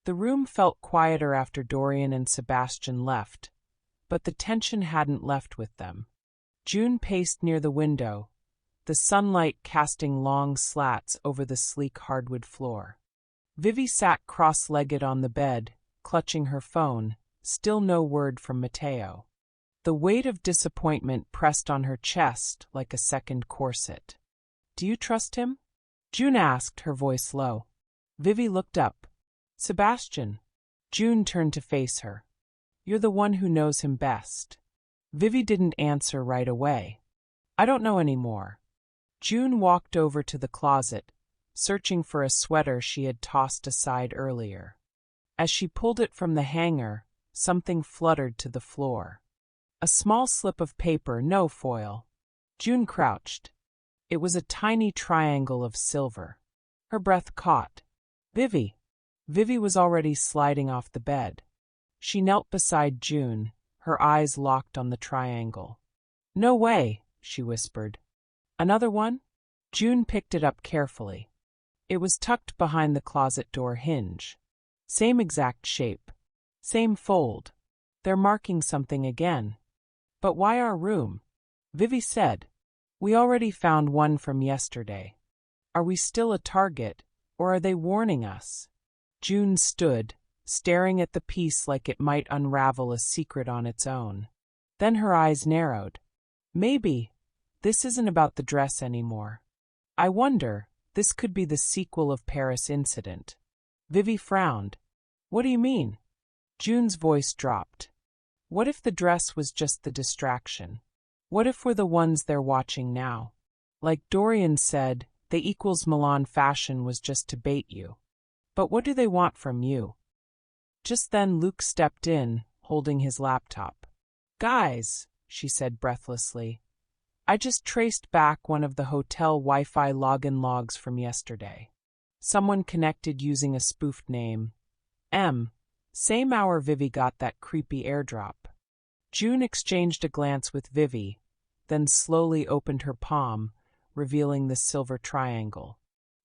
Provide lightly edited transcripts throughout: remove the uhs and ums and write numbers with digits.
The room felt quieter after Dorian and Sebastian left, but the tension hadn't left with them. June paced near the window, the sunlight casting long slats over the sleek hardwood floor. Vivi sat cross-legged on the bed, clutching her phone, still no word from Matteo. The weight of disappointment pressed on her chest like a second corset. "Do you trust him?" June asked, her voice low. Vivi looked up. "Sebastian." June turned to face her. "You're the one who knows him best." Vivi didn't answer right away. "I don't know anymore." June walked over to the closet, searching for a sweater she had tossed aside earlier. As she pulled it from the hanger, something fluttered to the floor. A small slip of paper, no foil. June crouched. It was a tiny triangle of silver. Her breath caught. "Vivi." Vivi was already sliding off the bed. She knelt beside June, her eyes locked on the triangle. "No way," she whispered. "Another one?" June picked it up carefully. It was tucked behind the closet door hinge. Same exact shape. Same fold. "They're marking something again." "But why our room?" Vivi said. "We already found one from yesterday. Are we still a target, or are they warning us?" June stood, staring at the piece like it might unravel a secret on its own. Then her eyes narrowed. "Maybe this isn't about the dress anymore. I wonder, this could be the sequel of Paris incident." Vivi frowned. "What do you mean?" June's voice dropped. "What if the dress was just the distraction? What if we're the ones they're watching now? Like Dorian said, the equals Milan fashion was just to bait you. But what do they want from you?" Just then Luke stepped in, holding his laptop. "Guys," she said breathlessly, "I just traced back one of the hotel Wi-Fi login logs from yesterday. Someone connected using a spoofed name. Same hour Vivi got that creepy airdrop." June exchanged a glance with Vivi, then slowly opened her palm, revealing the silver triangle.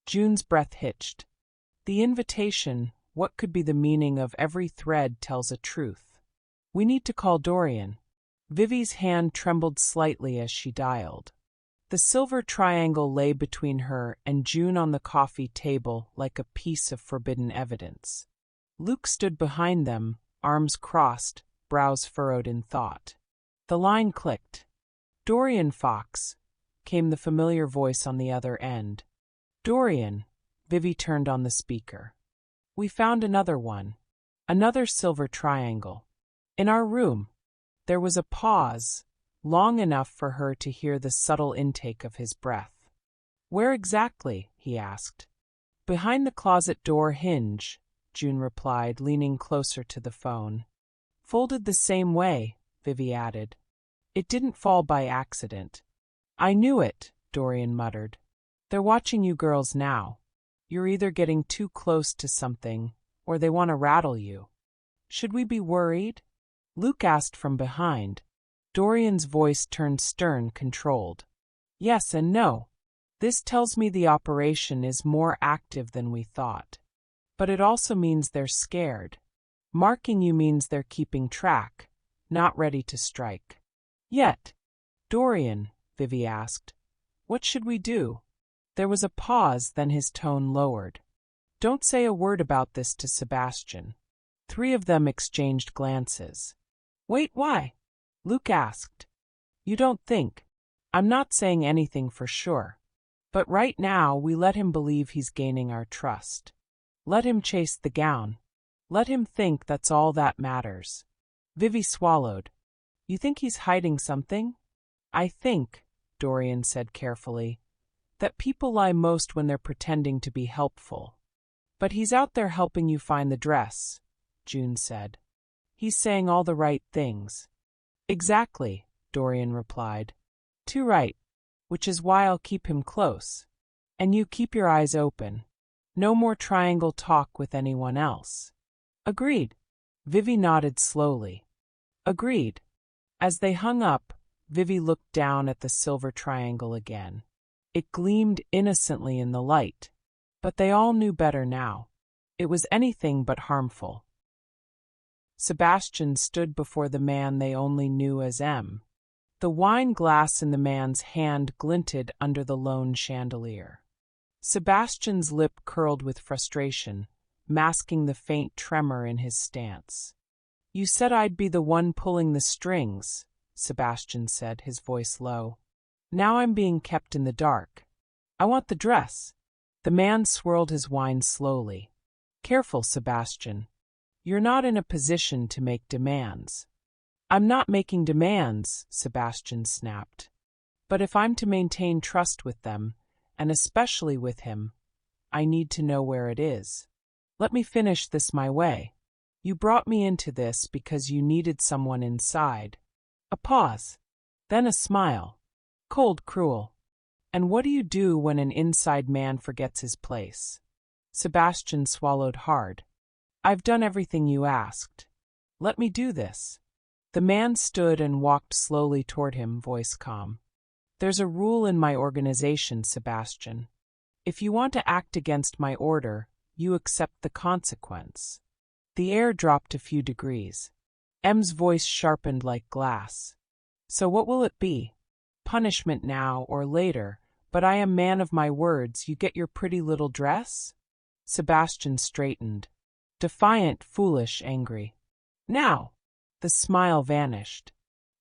June's breath hitched. The invitation, what could be the meaning of every thread, tells a truth. "We need to call Dorian." Vivi's hand trembled slightly as she dialed. The silver triangle lay between her and June on the coffee table like a piece of forbidden evidence. Luke stood behind them, arms crossed, brows furrowed in thought. The line clicked. "Dorian Fox," came the familiar voice on the other end. "Dorian," Vivi turned on the speaker. "We found another one. Another silver triangle. In our room." There was a pause, long enough for her to hear the subtle intake of his breath. "Where exactly?" he asked. "Behind the closet door hinge," June replied, leaning closer to the phone. "Folded the same way," Vivi added. "It didn't fall by accident." "I knew it," Dorian muttered. "They're watching you girls now. You're either getting too close to something, or they want to rattle you." "Should we be worried?" Luke asked from behind. Dorian's voice turned stern, controlled. "Yes and no. This tells me the operation is more active than we thought. But it also means they're scared. Marking you means they're keeping track, not ready to strike." "Yet." "Dorian," Vivi asked, "what should we do?" There was a pause, then his tone lowered. "Don't say a word about this to Sebastian." Three of them exchanged glances. "Wait, why?" Luke asked. "You don't think?" "I'm not saying anything for sure. But right now we let him believe he's gaining our trust. Let him chase the gown. Let him think that's all that matters." Vivi swallowed. "You think he's hiding something?" "I think," Dorian said carefully, "that people lie most when they're pretending to be helpful." "But he's out there helping you find the dress," June said. "He's saying all the right things." "Exactly," Dorian replied. "Too right. Which is why I'll keep him close. And you keep your eyes open. No more triangle talk with anyone else." "Agreed." Vivi nodded slowly. "Agreed." As they hung up, Vivi looked down at the silver triangle again. It gleamed innocently in the light. But they all knew better now. It was anything but harmful. Sebastian stood before the man they only knew as M. The wine glass in the man's hand glinted under the lone chandelier. Sebastian's lip curled with frustration, masking the faint tremor in his stance. "You said I'd be the one pulling the strings," Sebastian said, his voice low. "Now I'm being kept in the dark. I want the dress." The man swirled his wine slowly. "Careful, Sebastian. You're not in a position to make demands." "I'm not making demands," Sebastian snapped. "But if I'm to maintain trust with them, and especially with him, I need to know where it is. Let me finish this my way. You brought me into this because you needed someone inside." A pause. Then a smile. Cold, cruel. "And what do you do when an inside man forgets his place?" Sebastian swallowed hard. "I've done everything you asked. Let me do this." The man stood and walked slowly toward him, voice calm. "There's a rule in my organization, Sebastian. If you want to act against my order, you accept the consequence." The air dropped a few degrees. M's voice sharpened like glass. "So what will it be? Punishment now or later, but I am man of my words. You get your pretty little dress?" Sebastian straightened. Defiant, foolish, angry. "Now!" The smile vanished.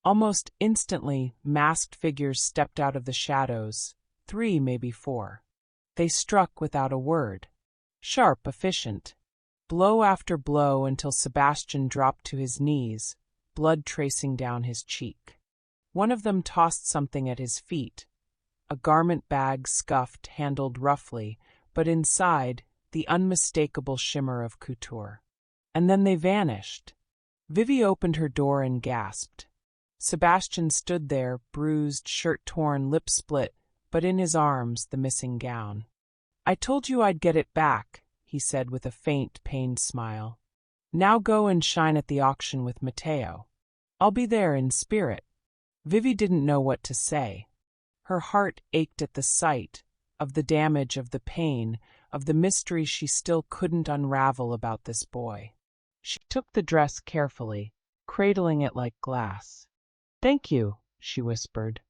Almost instantly, masked figures stepped out of the shadows, 3, maybe 4. They struck without a word. Sharp, efficient. Blow after blow until Sebastian dropped to his knees, blood tracing down his cheek. One of them tossed something at his feet. A garment bag, scuffed, handled roughly, but inside, the unmistakable shimmer of couture. And then they vanished. Vivi opened her door and gasped. Sebastian stood there, bruised, shirt torn, lip split, but in his arms the missing gown. "I told you I'd get it back," he said with a faint, pained smile. "Now go and shine at the auction with Matteo. I'll be there in spirit." Vivi didn't know what to say. Her heart ached at the sight of the damage, of the pain, of the mystery she still couldn't unravel about this boy. She took the dress carefully, cradling it like glass. "Thank you," she whispered.